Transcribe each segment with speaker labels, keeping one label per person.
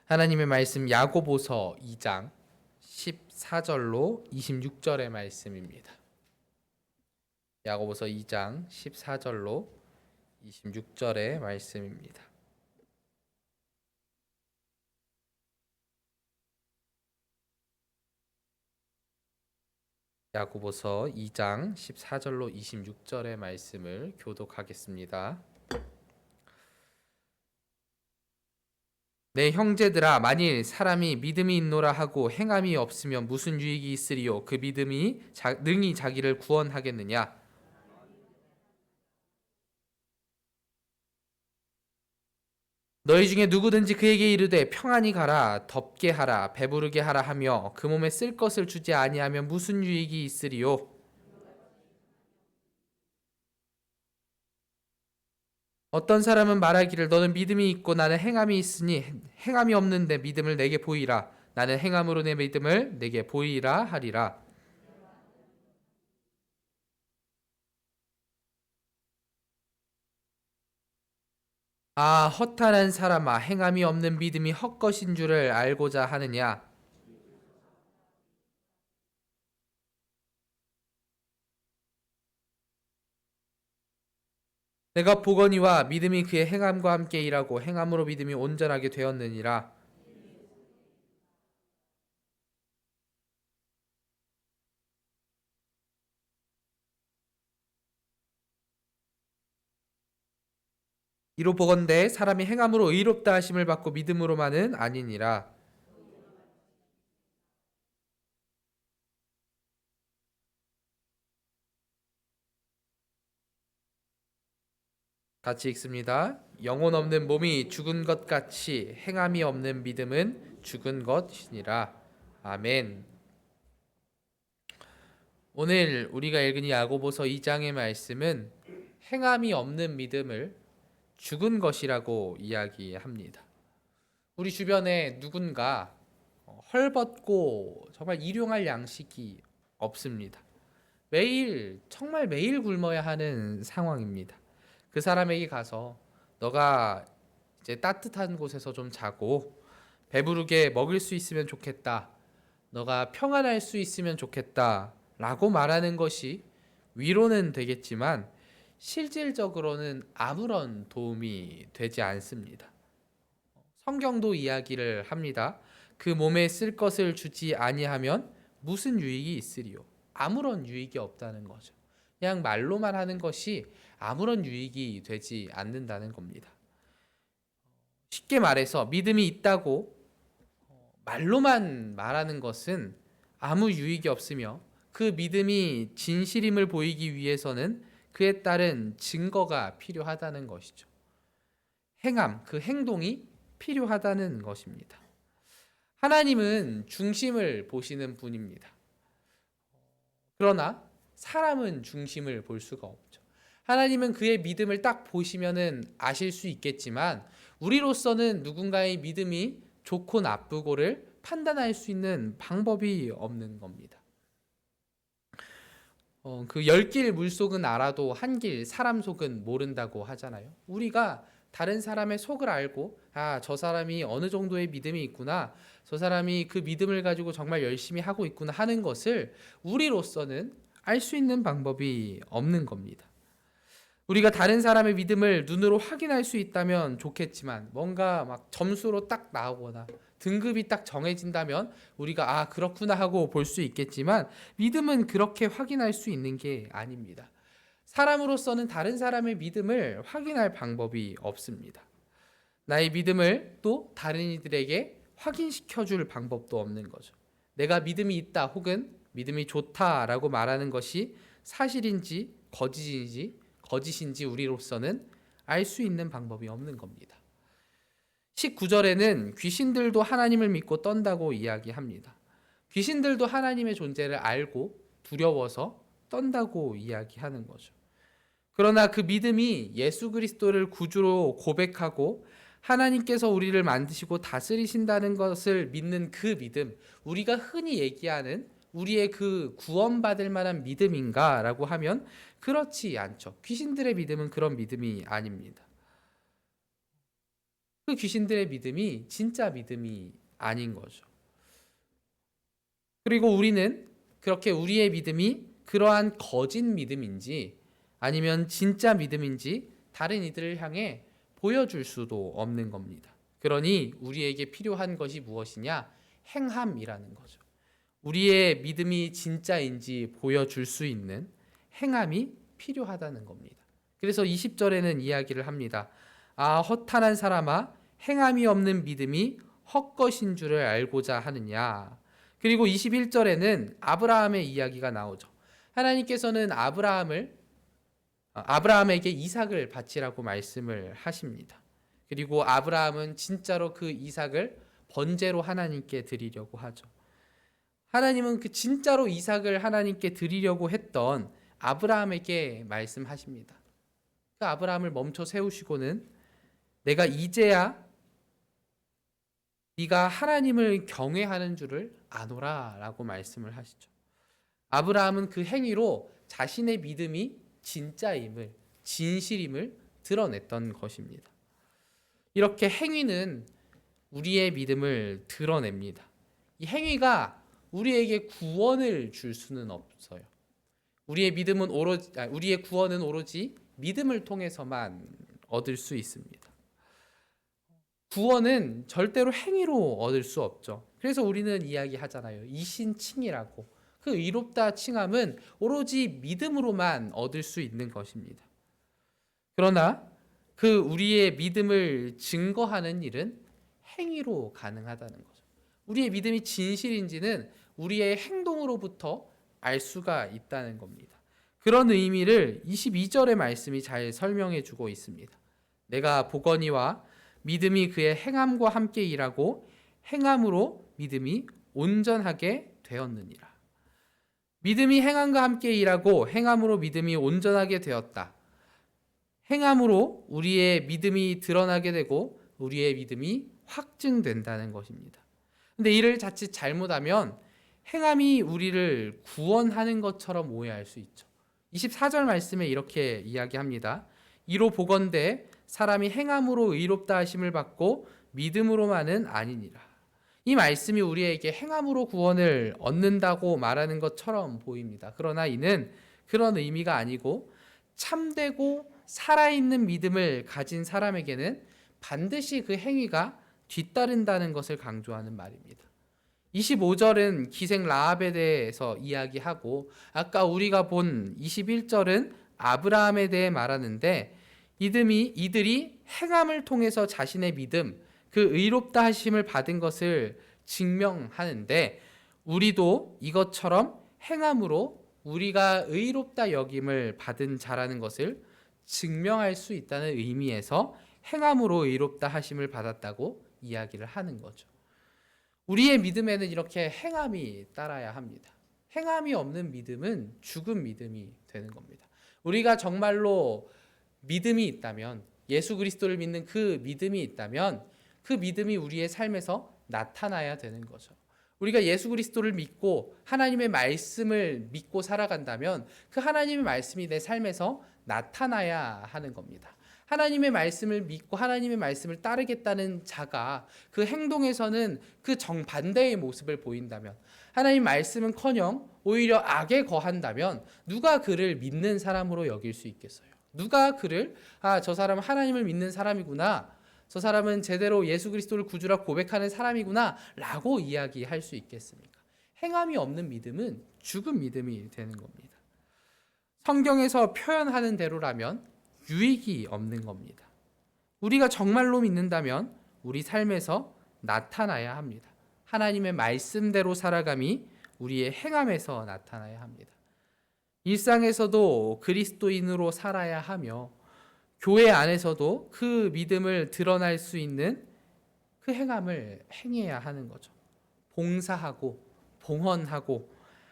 Speaker 1: 하나님의 말씀 야고보서 2장 14절로 26절의 말씀입니다. 야고보서 2장 14절로 26절의 말씀입니다. 야고보서 2장 14절로 26절의 말씀을 교독하겠습니다. 내 형제들아, 만일 사람이 믿음이 있노라 하고 행함이 없으면 무슨 유익이 있으리요? 그 믿음이 능히 자기를 구원하겠느냐? 너희 중에 누구든지 그에게 이르되 평안히 가라, 덥게 하라, 배부르게 하라 하며 그 몸에 쓸 것을 주지 아니하면 무슨 유익이 있으리요? 어떤 사람은 말하기를 너는 믿음이 있고 나는 행함이 있으니 행함이 없는데 믿음을 내게 보이라. 나는 행함으로 내 믿음을 내게 보이라 하리라. 아, 허탄한 사람아, 행함이 없는 믿음이 헛것인 줄을 알고자 하느냐? 내가 보거니와 믿음이 그의 행함과 함께 일하고 행함으로 믿음이 온전하게 되었느니라. 이로 보건대 사람이 행함으로 의롭다 하심을 받고 믿음으로만은 아니니라. 같이 읽습니다. 영혼 없는 몸이 죽은 것 같이 행함이 없는 믿음은 죽은 것이니라. 아멘. 오늘 우리가 읽은 이 야고보서 2장의 말씀은 행함이 없는 믿음을 죽은 것이라고 이야기합니다. 우리 주변에 누군가 헐벗고 정말 일용할 양식이 없습니다. 정말 매일 굶어야 하는 상황입니다. 그 사람에게 가서 너가 이제 따뜻한 곳에서 좀 자고 배부르게 먹을 수 있으면 좋겠다. 너가 평안할 수 있으면 좋겠다. 라고 말하는 것이 위로는 되겠지만 실질적으로는 아무런 도움이 되지 않습니다. 성경도 이야기를 합니다. 그 몸에 쓸 것을 주지 아니하면 무슨 유익이 있으리요? 아무런 유익이 없다는 거죠. 그냥 말로만 하는 것이 아무런 유익이 되지 않는다는 겁니다. 쉽게 말해서 믿음이 있다고 말로만 말하는 것은 아무 유익이 없으며 그 믿음이 진실임을 보이기 위해서는 그에 따른 증거가 필요하다는 것이죠. 행함, 그 행동이 필요하다는 것입니다. 하나님은 중심을 보시는 분입니다. 그러나 사람은 중심을 볼 수가 없죠. 하나님은 그의 믿음을 딱 보시면은 아실 수 있겠지만 우리로서는 누군가의 믿음이 좋고 나쁘고를 판단할 수 있는 방법이 없는 겁니다. 그 10길 물속은 알아도 한 길 사람 속은 모른다고 하잖아요. 우리가 다른 사람의 속을 알고 저 사람이 어느 정도의 믿음이 있구나. 저 사람이 그 믿음을 가지고 정말 열심히 하고 있구나 하는 것을 우리로서는 알 수 있는 방법이 없는 겁니다. 우리가 다른 사람의 믿음을 눈으로 확인할 수 있다면 좋겠지만 뭔가 막 점수로 딱 나오거나 등급이 딱 정해진다면 우리가 그렇구나 하고 볼 수 있겠지만 믿음은 그렇게 확인할 수 있는 게 아닙니다. 사람으로서는 다른 사람의 믿음을 확인할 방법이 없습니다. 나의 믿음을 또 다른 이들에게 확인시켜 줄 방법도 없는 거죠. 내가 믿음이 있다 혹은 믿음이 좋다라고 말하는 것이 사실인지 거짓인지 우리로서는 알 수 있는 방법이 없는 겁니다. 19절에는 귀신들도 하나님을 믿고 떤다고 이야기합니다. 귀신들도 하나님의 존재를 알고 두려워서 떤다고 이야기하는 거죠. 그러나 그 믿음이 예수 그리스도를 구주로 고백하고 하나님께서 우리를 만드시고 다스리신다는 것을 믿는 그 믿음, 우리가 흔히 얘기하는 우리의 그 구원받을 만한 믿음인가라고 하면 그렇지 않죠. 귀신들의 믿음은 그런 믿음이 아닙니다. 그 귀신들의 믿음이 진짜 믿음이 아닌 거죠. 그리고 우리는 그렇게 우리의 믿음이 그러한 거짓 믿음인지 아니면 진짜 믿음인지 다른 이들을 향해 보여줄 수도 없는 겁니다. 그러니 우리에게 필요한 것이 무엇이냐? 행함이라는 거죠. 우리의 믿음이 진짜인지 보여줄 수 있는 행함이 필요하다는 겁니다. 그래서 20절에는 이야기를 합니다. 아, 허탄한 사람아, 행함이 없는 믿음이 헛것인 줄을 알고자 하느냐. 그리고 21절에는 아브라함의 이야기가 나오죠. 하나님께서는 아브라함에게 이삭을 바치라고 말씀을 하십니다. 그리고 아브라함은 진짜로 그 이삭을 번제로 하나님께 드리려고 하죠. 하나님은 그 진짜로 이삭을 하나님께 드리려고 했던 아브라함에게 말씀하십니다. 그 아브라함을 멈춰 세우시고는 내가 이제야 네가 하나님을 경외하는 줄을 아노라 라고 말씀을 하시죠. 아브라함은 그 행위로 자신의 믿음이 진짜임을, 진실임을 드러냈던 것입니다. 이렇게 행위는 우리의 믿음을 드러냅니다. 이 행위가 우리에게 구원을 줄 수는 없어요. 우리의 구원은 오로지 믿음을 통해서만 얻을 수 있습니다. 구원은 절대로 행위로 얻을 수 없죠. 그래서 우리는 이야기하잖아요. 이신칭이라고. 그 의롭다 칭함은 오로지 믿음으로만 얻을 수 있는 것입니다. 그러나 그 우리의 믿음을 증거하는 일은 행위로 가능하다는 거죠. 우리의 믿음이 진실인지는 우리의 행동으로부터 알 수가 있다는 겁니다. 그런 의미를 22절의 말씀이 잘 설명해 주고 있습니다. 내가 보거니와 믿음이 그의 행함과 함께 일하고 행함으로 믿음이 온전하게 되었느니라. 믿음이 행함과 함께 일하고 행함으로 믿음이 온전하게 되었다. 행함으로 우리의 믿음이 드러나게 되고 우리의 믿음이 확증된다는 것입니다. 근데 이를 자칫 잘못하면 행함이 우리를 구원하는 것처럼 오해할 수 있죠. 24절 말씀에 이렇게 이야기합니다. 이로 보건대 사람이 행함으로 의롭다 하심을 받고 믿음으로만은 아니니라. 이 말씀이 우리에게 행함으로 구원을 얻는다고 말하는 것처럼 보입니다. 그러나 이는 그런 의미가 아니고 참되고 살아있는 믿음을 가진 사람에게는 반드시 그 행위가 뒤따른다는 것을 강조하는 말입니다. 25절은 기생 라합에 대해서 이야기하고 아까 우리가 본 21절은 아브라함에 대해 말하는데 이들이 행함을 통해서 자신의 믿음, 그 의롭다 하심을 받은 것을 증명하는데 우리도 이것처럼 행함으로 우리가 의롭다 여김을 받은 자라는 것을 증명할 수 있다는 의미에서 행함으로 의롭다 하심을 받았다고 이야기를 하는 거죠. 우리의 믿음에는 이렇게 행함이 따라야 합니다. 행함이 없는 믿음은 죽은 믿음이 되는 겁니다. 우리가 정말로 믿음이 있다면, 예수 그리스도를 믿는 그 믿음이 있다면 그 믿음이 우리의 삶에서 나타나야 되는 거죠. 우리가 예수 그리스도를 믿고 하나님의 말씀을 믿고 살아간다면 그 하나님의 말씀이 내 삶에서 나타나야 하는 겁니다. 하나님의 말씀을 믿고 하나님의 말씀을 따르겠다는 자가 그 행동에서는 그 정반대의 모습을 보인다면, 하나님 말씀은커녕 오히려 악에 거한다면 누가 그를 믿는 사람으로 여길 수 있겠어요? 누가 그를 저 사람은 하나님을 믿는 사람이구나, 저 사람은 제대로 예수 그리스도를 구주라 고백하는 사람이구나 라고 이야기할 수 있겠습니까? 행함이 없는 믿음은 죽은 믿음이 되는 겁니다. 성경에서 표현하는 대로라면 유익이 없는 겁니다. 우리가 정말로 믿는다면 우리 삶에서 나타나야 합니다. 하나님의 말씀대로 살아감이 우리의 행함에서 나타나야 합니다. 일상에서도 그리스도인으로 살아야 하며 교회 안에서도 그 믿음을 드러날 수 있는 그 행함을 행해야 하는 거죠. 봉사하고 봉헌하고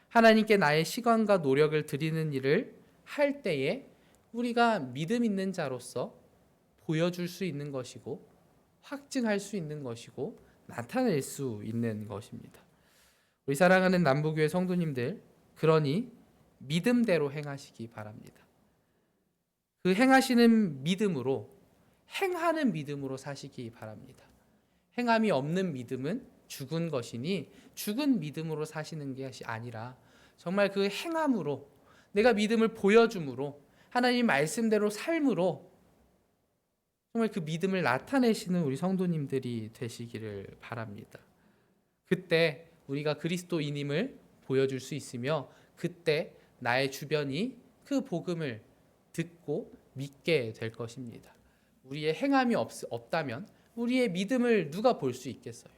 Speaker 1: 하나님께 나의 시간과 노력을 드리는 일을 할 때에 우리가 믿음 있는 자로서 보여줄 수 있는 것이고 확증할 수 있는 것이고 나타낼 수 있는 것입니다. 우리 사랑하는 남부교회 성도님들, 그러니 믿음대로 행하시기 바랍니다. 그 행하시는 믿음으로 행하는 믿음으로 사시기 바랍니다. 행함이 없는 믿음은 죽은 것이니 죽은 믿음으로 사시는 것이 아니라 정말 그 행함으로 내가 믿음을 보여줌으로 하나님 말씀대로 삶으로 정말 그 믿음을 나타내시는 우리 성도님들이 되시기를 바랍니다. 그때 우리가 그리스도인임을 보여줄 수 있으며 그때 나의 주변이 그 복음을 듣고 믿게 될 것입니다. 우리의 행함이 없다면 우리의 믿음을 누가 볼 수 있겠어요?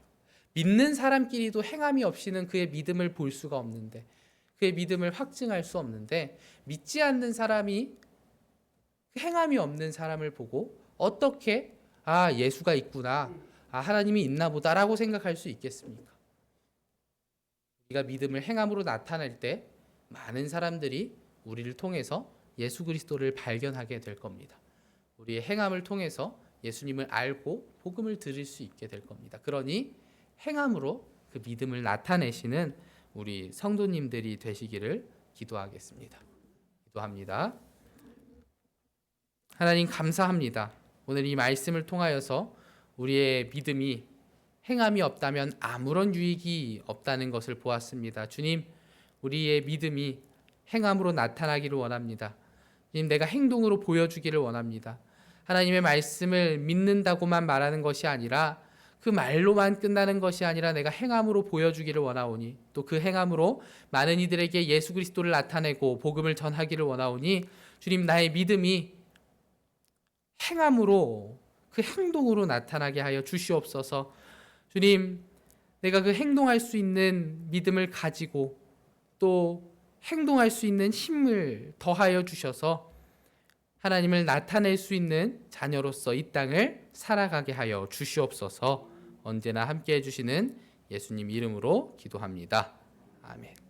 Speaker 1: 믿는 사람끼리도 행함이 없이는 그의 믿음을 볼 수가 없는데, 그의 믿음을 확증할 수 없는데, 믿지 않는 사람이 행함이 없는 사람을 보고 어떻게 예수가 있구나, 하나님이 있나 보다라고 생각할 수 있겠습니까? 우리가 믿음을 행함으로 나타낼 때 많은 사람들이 우리를 통해서 예수 그리스도를 발견하게 될 겁니다. 우리의 행함을 통해서 예수님을 알고 복음을 들을 수 있게 될 겁니다. 그러니 행함으로 그 믿음을 나타내시는 우리 성도님들이 되시기를 기도하겠습니다. 기도합니다. 하나님 감사합니다. 오늘 이 말씀을 통하여서 우리의 믿음이 행함이 없다면 아무런 유익이 없다는 것을 보았습니다. 주님, 우리의 믿음이 행함으로 나타나기를 원합니다. 주님, 내가 행동으로 보여주기를 원합니다. 하나님의 말씀을 믿는다고만 말하는 것이 아니라 그 말로만 끝나는 것이 아니라 내가 행함으로 보여주기를 원하오니 또 그 행함으로 많은 이들에게 예수 그리스도를 나타내고 복음을 전하기를 원하오니 주님, 나의 믿음이 행함으로 그 행동으로 나타나게 하여 주시옵소서. 주님, 내가 그 행동할 수 있는 믿음을 가지고 또 행동할 수 있는 힘을 더하여 주셔서 하나님을 나타낼 수 있는 자녀로서 이 땅을 살아가게 하여 주시옵소서. 언제나 함께해 주시는 예수님 이름으로 기도합니다. 아멘.